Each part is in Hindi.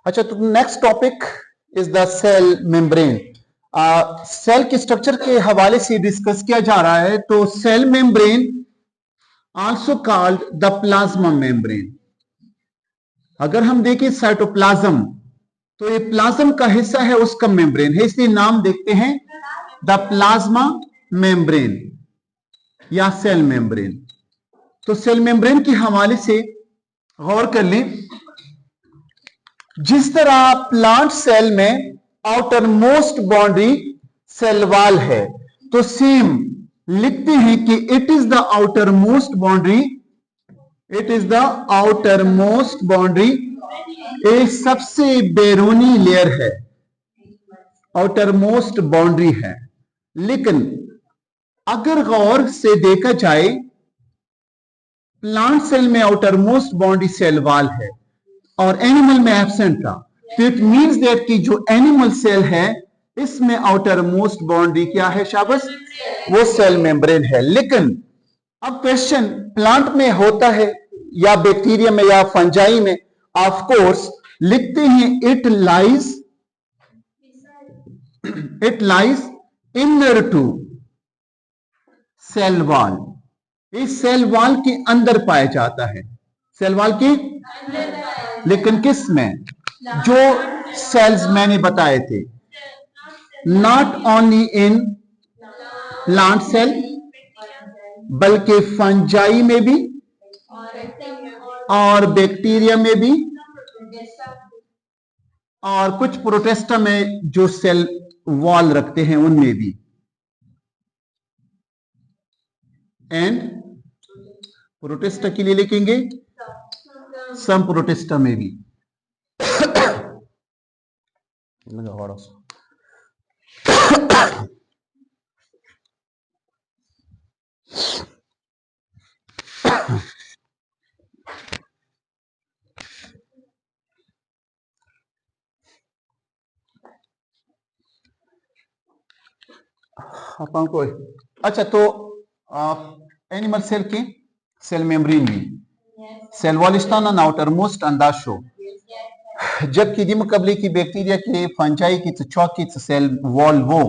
अच्छा, तो next topic is the cell membrane. Cell के स्ट्रक्चर के हवाले से डिस्कस किया जा रहा है। तो cell membrane also called the plasma membrane. अगर हम देखें साइटोप्लाज्म, तो ये प्लाज्म का हिस्सा है, उसका मेम्ब्रेन है, इसलिए नाम देखते हैं द प्लाज्मा मेम्ब्रेन या सेल मेम्ब्रेन। तो सेल मेम्ब्रेन के हवाले से गौर कर लें। जिस तरह प्लांट सेल में outer most boundary cell wall है, तो सेम लिखते हैं कि it is the outer most boundary, it is the outer most boundary, ये सबसे बैरूनी लेयर है, आउटर मोस्ट बाउंड्री है। लेकिन अगर गौर से देखा जाए, प्लांट सेल में outer most boundary cell wall है और एनिमल में एब्सेंट था, तो इट मींस दैट कि जो एनिमल सेल है इसमें आउटर मोस्ट बाउंड्री क्या है शाबाश, वो सेल मेम्ब्रेन है। लेकिन अब क्वेश्चन, प्लांट में होता है या बैक्टीरिया में या फंजाई में, ऑफ कोर्स लिखते हैं it lies inner to cell wall, इस सेल वॉल के अंदर पाया जाता है, सेल वॉल की। लेकिन किस में? जो सेल्स मैंने बताए थे, not only in plant cell बल्कि फंजाई में भी और बैक्टीरिया में भी और कुछ प्रोटेस्टा में जो सेल वॉल रखते हैं उनमें भी, एंड प्रोटेस्टा के लिए लिखेंगे सम प्रोटेस्टा में भी। अच्छा, तो एनिमल सेल की सेल मेम्ब्रेन भी सेल वॉल इस्ताना आउटर मोस्ट अंदाशो, जबकि दी मुकाबले की बैक्टीरिया के फंजाई की चौकी सेल वॉल वो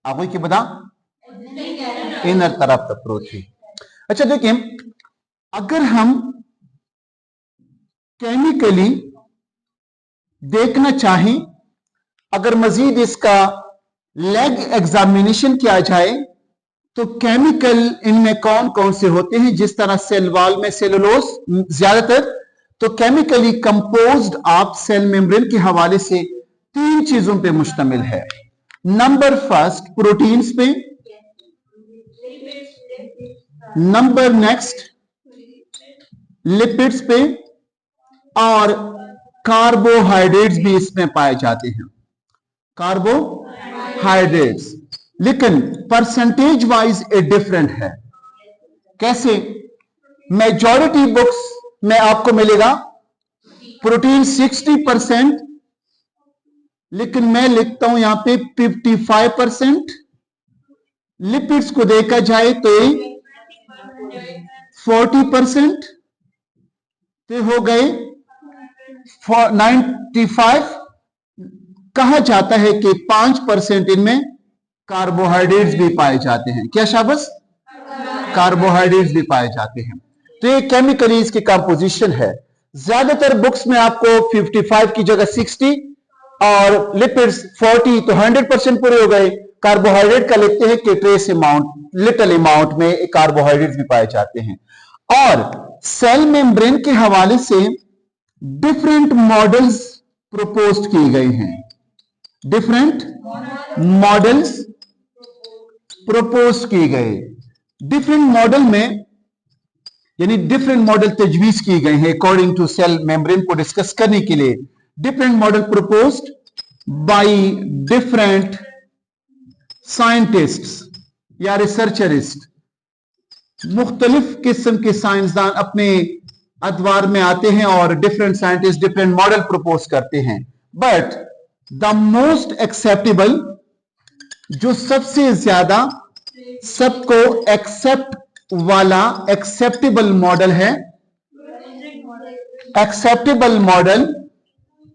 आगे की बता इनर तरफ अप्रोच है। अच्छा देखिए, अगर हम केमिकली देखना चाहें, अगर मजीद इसका लैब एग्जामिनेशन किया जाए, तो केमिकल इनमें कौन कौन से होते हैं? जिस तरह सेल वॉल में सेलुलोज ज्यादातर, तो chemically composed of cell membrane के हवाले से तीन चीजों पे मुश्तमिल है। नंबर फर्स्ट प्रोटीन्स पे, नंबर नेक्स्ट लिपिड्स पे, और कार्बोहाइड्रेट्स भी इसमें पाए जाते हैं, कार्बोहाइड्रेट्स। लेकिन परसेंटेज वाइज ए डिफरेंट है। कैसे? मेजॉरिटी बुक्स में आपको मिलेगा प्रोटीन 60%, लेकिन मैं लिखता हूं यहां पे 55%। लिपिड्स को देखा जाए तो 40%, तो हो गए 95। कहा जाता है कि 5% इनमें कार्बोहाइड्रेट्स भी पाए जाते हैं। क्या शाबाश? कार्बोहाइड्रेट्स भी पाए जाते हैं। तो ये केमिकली इसकी कंपोजिशन है। ज्यादातर बुक्स में आपको 55 की जगह 60 और लिपिड्स 40, तो 100% पूरे हो गए। कार्बोहाइड्रेट का लिखते हैं कि ट्रेस अमाउंट, लिटिल अमाउंट में कार्बोहाइड्रेट्स भी पाए जाते हैं। और सेल मेम्ब्रेन के हवाले से डिफरेंट मॉडल्स प्रपोज किए गए हैं, डिफरेंट मॉडल्स प्रपोज किए गए। डिफरेंट मॉडल में यानी डिफरेंट मॉडल तजवीज किए गए हैं अकॉर्डिंग टू सेल मेम्ब्रेन को डिस्कस करने के लिए। Different model proposed by different scientists या रिसर्चरिस्ट। मुख्तलिफ किस्म के साइंसदान अपने अदवार में आते हैं और different scientist different model propose करते हैं। बट द मोस्ट एक्सेप्टेबल, जो सबसे ज्यादा सबको एक्सेप्ट वाला एक्सेप्टेबल मॉडल है, एक्सेप्टेबल मॉडल,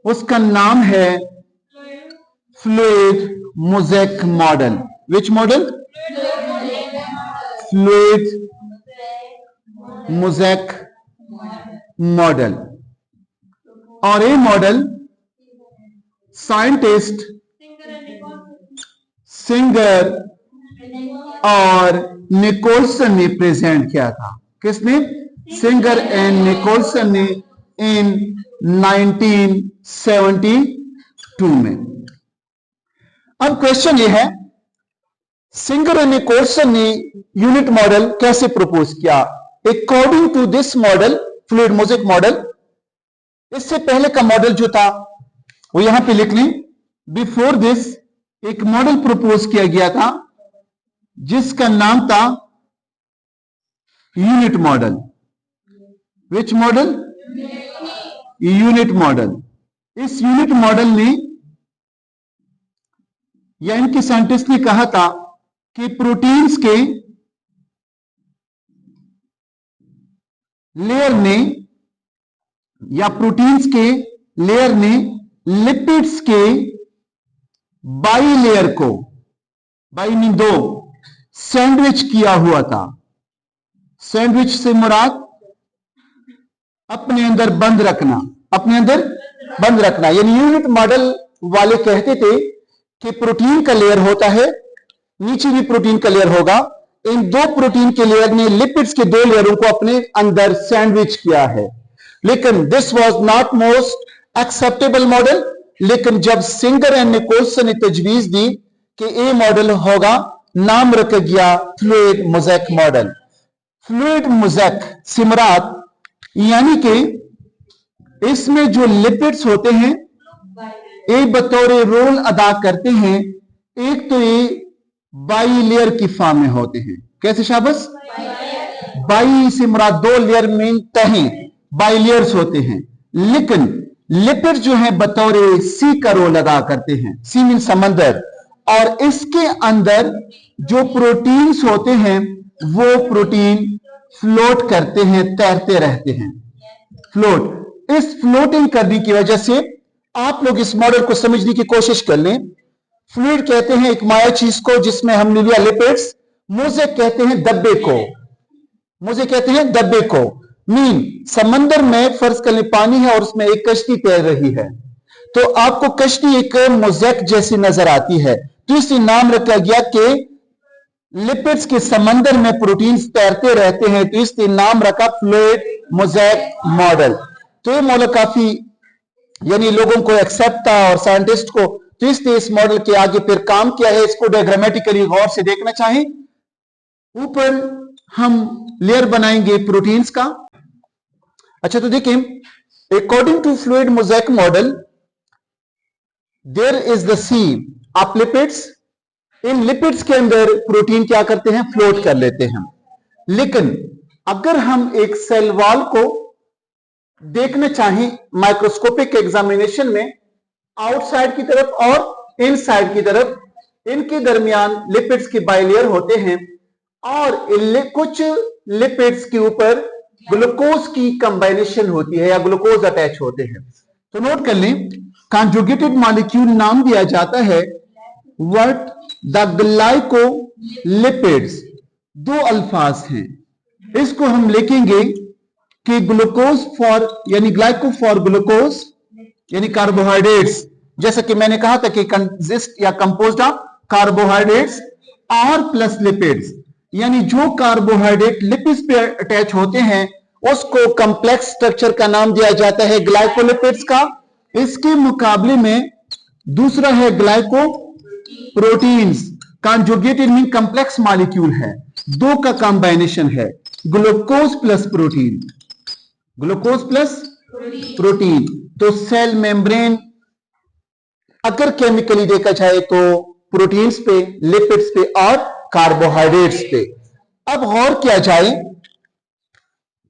उसका नाम है fluid mosaic model. Which model? Fluid mosaic model. और ये मॉडल साइंटिस्ट सिंगर और निकोलसन ने प्रेजेंट किया था। किसने? सिंगर एंड निकोलसन ने इन 1972 में। अब क्वेश्चन ये है, सिंगर एंड निकोलसन ने यूनिट मॉडल कैसे प्रपोज किया? According to this model, fluid mosaic model, इससे पहले का मॉडल जो था वो यहां पे लिख लें। बिफोर दिस एक मॉडल प्रपोज किया गया था जिसका नाम था unit model. Which model? Unit model. इस यूनिट मॉडल ने या इनके साइंटिस्ट ने कहा था कि प्रोटीन्स के लेयर ने या प्रोटीन्स के लेयर ने लिपिड्स के बाई लेयर को, बाई मीन दो, सैंडविच किया हुआ था। सैंडविच से मुराद अपने अंदर बंद रखना, अपने अंदर बंद रखना। यानी यूनिट मॉडल वाले कहते थे कि प्रोटीन का लेयर होता है, नीचे भी प्रोटीन का लेयर होगा, इन दो प्रोटीन के लेयर ने लिपिड्स के दो लेयरों को अपने अंदर सैंडविच किया है। लेकिन this was not most acceptable model. लेकिन जब सिंगर एंड निकोलसन ने तजवीज दी कि ये मॉडल होगा, नाम रखा गया fluid mosaic model. Fluid mosaic से मुराद यानी कि इसमें जो लिपिड्स होते हैं एक बतौर रोल अदा करते हैं। एक तो ये बाई लेयर की फॉर्म में होते हैं। कैसे शाबाश? बाई से मुराद दो लेयर में तहें, बाई लेयर्स होते हैं। लेकिन लिपिड जो है बतौर सी का रोल अदा करते हैं। सी मीन समंदर। और इसके अंदर जो प्रोटीन्स होते हैं वो प्रोटीन फ्लोट करते हैं, तैरते रहते हैं। फ्लोट। इस फ्लोटिंग करने की वजह से आप लोग इस मॉडल को समझने की कोशिश कर लें। फ्लूइड कहते हैं एक माया चीज को जिसमें हमने लिया लिपिड्स। मोज़ेक कहते हैं डब्बे को, मोज़ेक कहते हैं डब्बे को। मीन समंदर में फर्ज कर लें पानी है और उसमें एक कश्ती तैर रही है, तो आपको कश्ती एक मोज़ेक जैसी नजर आती है, तो इसे नाम रखा गया कि लिपिड्स के समंदर में प्रोटीन्स तैरते रहते हैं, तो इसलिए नाम रखा फ्लूइड मोज़ेक मॉडल। तो ये मॉडल काफी यानी लोगों को एक्सेप्ट था और साइंटिस्ट को, तो इसलिए इस मॉडल के आगे फिर काम किया है। इसको डायग्रामेटिकली गौर से देखना चाहें। ऊपर हम लेयर बनाएंगे प्रोटीन्स का। अच्छा, तो देखें, according to fluid mosaic model there is the sea of lipids. इन लिपिड्स के अंदर प्रोटीन क्या करते हैं? फ्लोट कर लेते हैं। लेकिन अगर हम एक सेल वॉल को देखना चाहें माइक्रोस्कोपिक एग्जामिनेशन में, आउटसाइड की तरफ और इनसाइड की तरफ, इनके दरमियान लिपिड्स के बाइलेयर होते हैं और कुछ लिपिड्स के ऊपर ग्लूकोज की कंबाइनेशन होती है या ग्लूकोज अटैच होते हैं। तो नोट कर लें, कॉन्जुगेटेड मॉलिक्यूल नाम दिया जाता है व्हाट द ग्लाइकोलिपिड्स। दो अल्फाज हैं, इसको हम लिखेंगे कि ग्लूकोज फॉर यानी ग्लाइको फॉर ग्लूकोज यानी कार्बोहाइड्रेट्स, जैसा कि मैंने कहा था कि कंसिस्ट या कंपोज्ड ऑफ कार्बोहाइड्रेट्स और प्लस लिपिड्स, यानी जो कार्बोहाइड्रेट लिपिड्स पे अटैच होते हैं उसको कॉम्प्लेक्स स्ट्रक्चर का नाम दिया जाता है ग्लाइकोलिपिड्स का। इसके मुकाबले में दूसरा है glyco proteins. Conjugated mean complex molecule है, दो का कॉम्बाइनेशन है, glucose plus protein, glucose plus protein. तो सेल मेम्ब्रेन अगर केमिकली देखा जाए तो प्रोटीन्स पे, लिपिड्स पे और कार्बोहाइड्रेट्स पे। अब गौर किया जाए,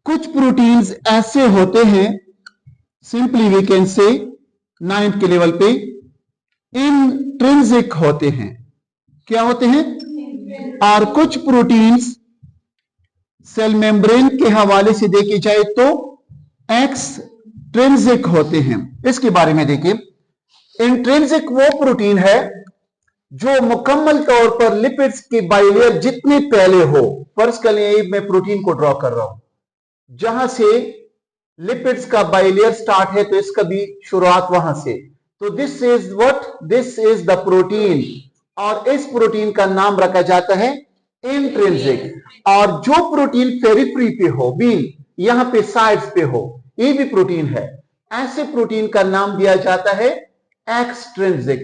कुछ प्रोटीन्स ऐसे होते हैं, simply we can say 9th के लेवल पे, इंट्रिंसिक होते हैं। क्या होते हैं? और कुछ प्रोटीन्स सेल मेम्ब्रेन के हवाले से देखे जाए तो एक्सट्रिंसिक होते हैं। इसके बारे में देखिए, इंट्रिंसिक वो प्रोटीन है जो मुकम्मल तौर पर लिपिड्स के बाइलेयर जितने पहले हो। फर्ज कर लिए मैं प्रोटीन को ड्रॉ कर रहा हूं, जहां से लिपिड्स का बाइलेयर स्टार्ट है तो इसका भी शुरुआत वहां से। तो this is what, this is the protein, और इस प्रोटीन का नाम रखा जाता है इंट्रिंसिक। और जो प्रोटीन पेरिफेरी पे हो, भी यहां पे साइड्स पे हो, ये भी प्रोटीन है, ऐसे प्रोटीन का नाम दिया जाता है एक्सट्रिंसिक।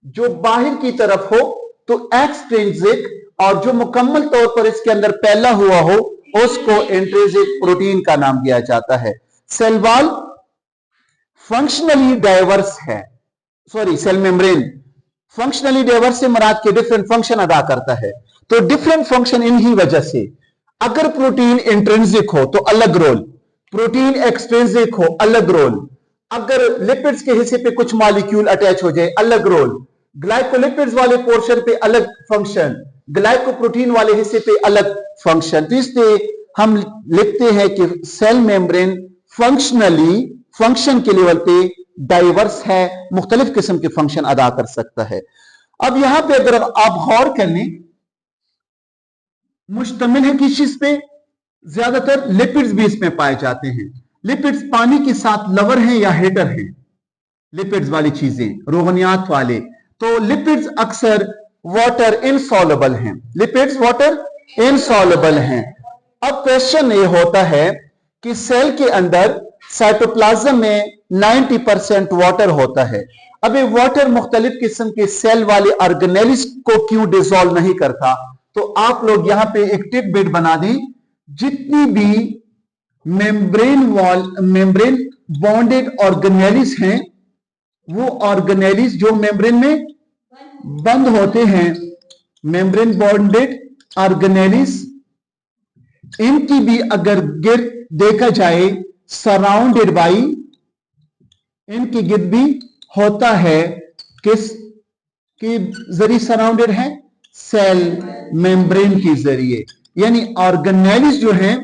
जो बाहर की तरफ हो तो एक्सट्रिंसिक, और जो मुकम्मल तौर पर इसके अंदर फैला हुआ हो उसको इंट्रिंसिक प्रोटीन का नाम दिया जाता है। सेल वॉल फंक्शनली डाइवर्स है, sorry cell membrane functionally diverse से मराद के डिफरेंट फंक्शन अदा करता है। तो डिफरेंट फंक्शन इन्हीं वजह से, अगर प्रोटीन इंट्रिंसिक हो तो अलग रोल, प्रोटीन एक्सट्रिंसिक हो अलग रोल, अगर लिपिड्स के हिस्से पे कुछ मॉलिक्यूल अटैच हो जाए अलग रोल, ग्लाइकोलिपिड्स वाले पोर्शन पे अलग फंक्शन, ग्लाइकोप्रोटीन वाले हिस्से पे अलग फंक्शन। तो इसलिए हम लिखते हैं कि सेल मेम्ब्रेन फंक्शनली, फंक्शन के लेवल पे डाइवर्स है, मुख्तलिफ किस्म के फंक्शन अदा कर सकता है। अब यहां पे अगर आप गौर कर लें, मुश्तमिल है किस चीज पे? ज्यादातर लिपिड्स भी इसमें पाए जाते हैं। लिपिड्स पानी के साथ लवर हैं या हेटर हैं, लिपिड्स वाली चीजें, रोगनियात वाले। तो लिपिड्स अक्सर वाटर इनसॉल्युबल हैं, लिपिड्स वाटर इनसॉल्युबल हैं। अब क्वेश्चन ये होता है कि सेल के अंदर साइटोप्लाज्म में 90% वाटर होता है। अब ये वाटर मुख्तलिफ किस्म के सेल वाले ऑर्गेनेल्स को क्यों डिसॉल्व नहीं करता? तो आप लोग यहां पे एक टिक बिट बना दें, जितनी भी membrane wall, membrane bonded organelles हैं, वो ऑर्गेनेल्स जो मेम्ब्रेन में बंद होते हैं, मेम्ब्रेन बॉन्डेड ऑर्गेनेल्स, इनकी भी अगर गिर्द देखा जाए सराउंडेड बाई, इनकी गिर्द भी होता है किस के जरिए सराउंडेड है? सेल मेम्ब्रेन के जरिए। यानी ऑर्गेनेल्स जो हैं,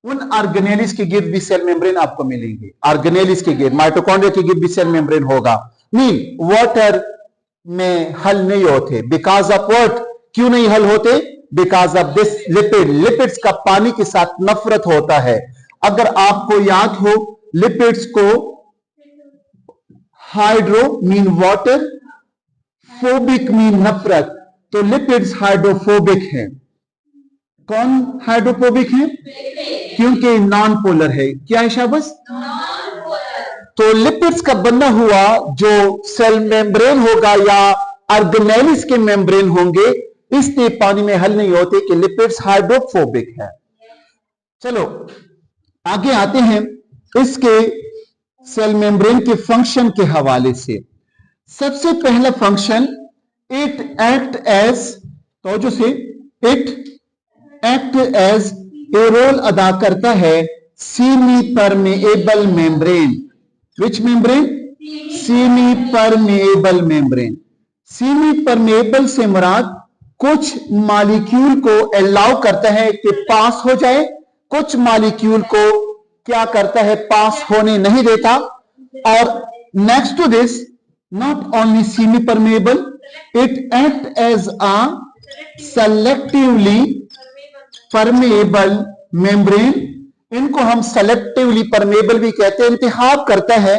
उन ऑर्गेनेल्स के गिर्द भी सेल मेम्ब्रेन आपको मिलेंगे। ऑर्गेनेल्स के गिर्द, माइटोकॉन्ड्रिया के गिर्द भी सेल मेम्ब्रेन होगा। मीन वाटर में हल नहीं होते। Because of what? क्यों नहीं हल होते? Because of this lipid, lipids का पानी के साथ नफरत होता है। अगर आपको याद हो, लिपिड्स को hydro mean water, phobic mean नफरत, तो लिपिड्स हाइड्रोफोबिक हैं। कौन हाइड्रोफोबिक है? क्योंकि नॉन पोलर है। क्या है शाबाश? तो लिपिड्स का बना हुआ जो सेल मेम्ब्रेन होगा या ऑर्गेनेल्स के मेम्ब्रेन होंगे, इसलिए पानी में हल नहीं होते कि लिपिड्स हाइड्रोफोबिक है। चलो आगे आते हैं इसके सेल मेम्ब्रेन के फंक्शन के हवाले से। सबसे पहला फंक्शन, इट एक्ट एज, तो say it act as a role अदा करता है semi permeable membrane. Which membrane? Semi permeable membrane. Semi permeable से मुराद कुछ मॉलिक्यूल को अलाउ करता है कि पास हो जाए, कुछ मॉलिक्यूल को क्या करता है? पास होने नहीं देता। और next to this, not only semi permeable, it act as a selectively permeable membrane. इनको हम सेलेक्टिवली परमेएबल भी कहते हैं, इंतखाब करता है।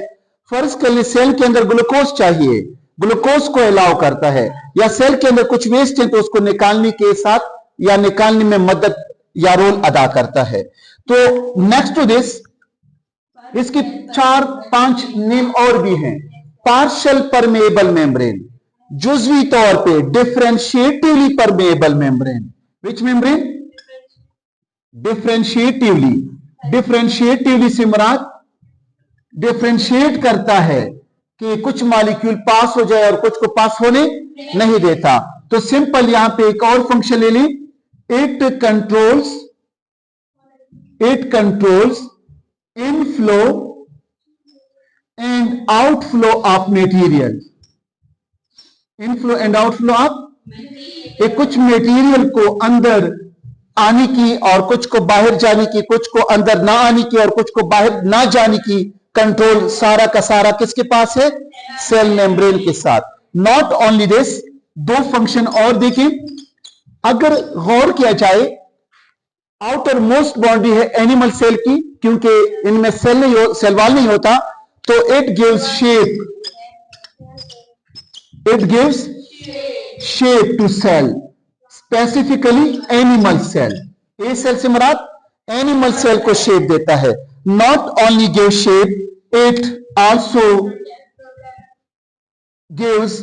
फर्ज कर ले सेल के अंदर ग्लूकोज चाहिए, ग्लूकोज को अलाउ करता है, या सेल के अंदर कुछ वेस्ट है तो उसको निकालने के साथ या निकालने में मदद या रोल अदा करता है। तो नेक्स्ट टू दिस, इसके 4-5 नेम और भी हैं। पार्शियल परमेएबल मेम्ब्रेन, जुजवी तौर पे डिफरेंशिएटिवली परमेएबल मेम्ब्रेन। Which membrane? डिफरेंशिएटिवली। डिफरेंशिएटिवली से मुराद डिफरेंशिएट करता है कि कुछ मॉलिक्यूल पास हो जाए और कुछ को पास होने नहीं देता। तो सिंपल यहां पे एक और फंक्शन ले ली, it controls inflow and outflow of material. Inflow and outflow of, एक कुछ मटेरियल को अंदर आने की और कुछ को बाहर जाने की, कुछ को अंदर ना आने की और कुछ को बाहर ना जाने की कंट्रोल सारा का सारा किसके पास है? सेल मेम्ब्रेन के साथ। नॉट ओनली दिस, दो फंक्शन और देखें, अगर गौर किया जाए, आउटर मोस्ट बाउंड्री है एनिमल सेल की, क्योंकि इनमें सेल वॉल नहीं होता, तो it gives shape to cell, specifically animal cell. A cell से मुराद एनिमल सेल को शेप देता है। Not only give shape, it also gives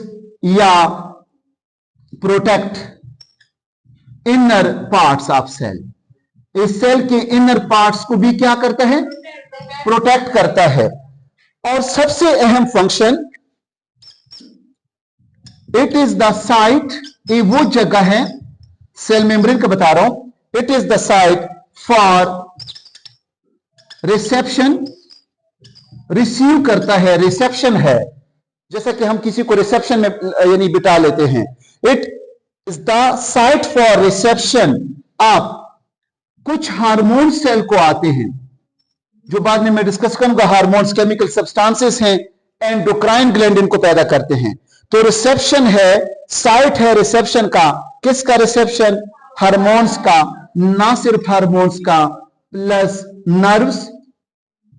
या protect inner parts of cell. इस सेल के इनर पार्ट्स को भी क्या करता है? प्रोटेक्ट करता है। और सबसे अहम function, it is the site, ये वो जगह है, सेल मेम्ब्रेन का बता रहा हूं, it is the site for reception, receive करता है, रिसेप्शन है, जैसा कि हम किसी को रिसेप्शन में यानी बिठा लेते हैं। It is the site for reception of कुछ हार्मोन सेल को आते हैं, जो बाद में मैं डिस्कस करूंगा। हार्मोन्स केमिकल सब्सटेंसेस हैं, एंडोक्राइन ग्लैंड इनको पैदा करते हैं। तो रिसेप्शन है, साइट है रिसेप्शन का। किसका रिसेप्शन? हार्मोन्स का। ना सिर्फ हार्मोन्स का, प्लस नर्व्स,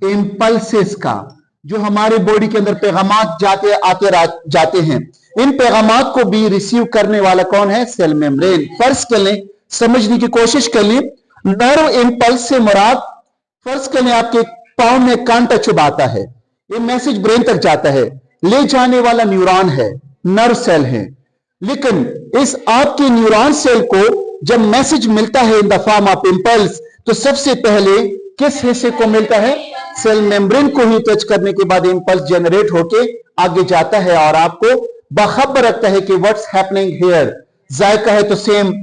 इंपल्सेस का, जो हमारे बॉडी के अंदर पैगामात जाते आते जाते हैं, इन पैगामात को भी रिसीव करने वाला कौन है? Cell membrane. फर्ज कर लें, समझने की कोशिश कर लें, नर्व इंपल्स से मुराद, फर्ज कर लें आपके पांव में कांटा चुभाता है, ये मैसेज ब्रेन तक जाता है, ले जाने वाला न्यूरॉन है, नर्व सेल है। लेकिन इस आपके न्यूरॉन सेल को जब मैसेज मिलता है in the form of impulse, तो सबसे पहले किस हिस्से को मिलता है? सेल मेम्ब्रेन को ही टच करने के बाद इंपल्स जनरेट होके आगे जाता है और आपको बाखबर रखता है कि व्हाट्स हैपनिंग हियर। जायका है तो सेम,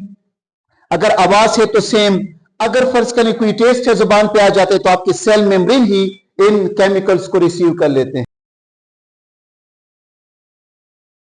अगर आवाज है तो सेम, अगर फर्ज करें कोई टेस्ट है जुबान पे आ जाते तो आपके सेल मेम्ब्रेन ही इन केमिकल्स को रिसीव कर लेते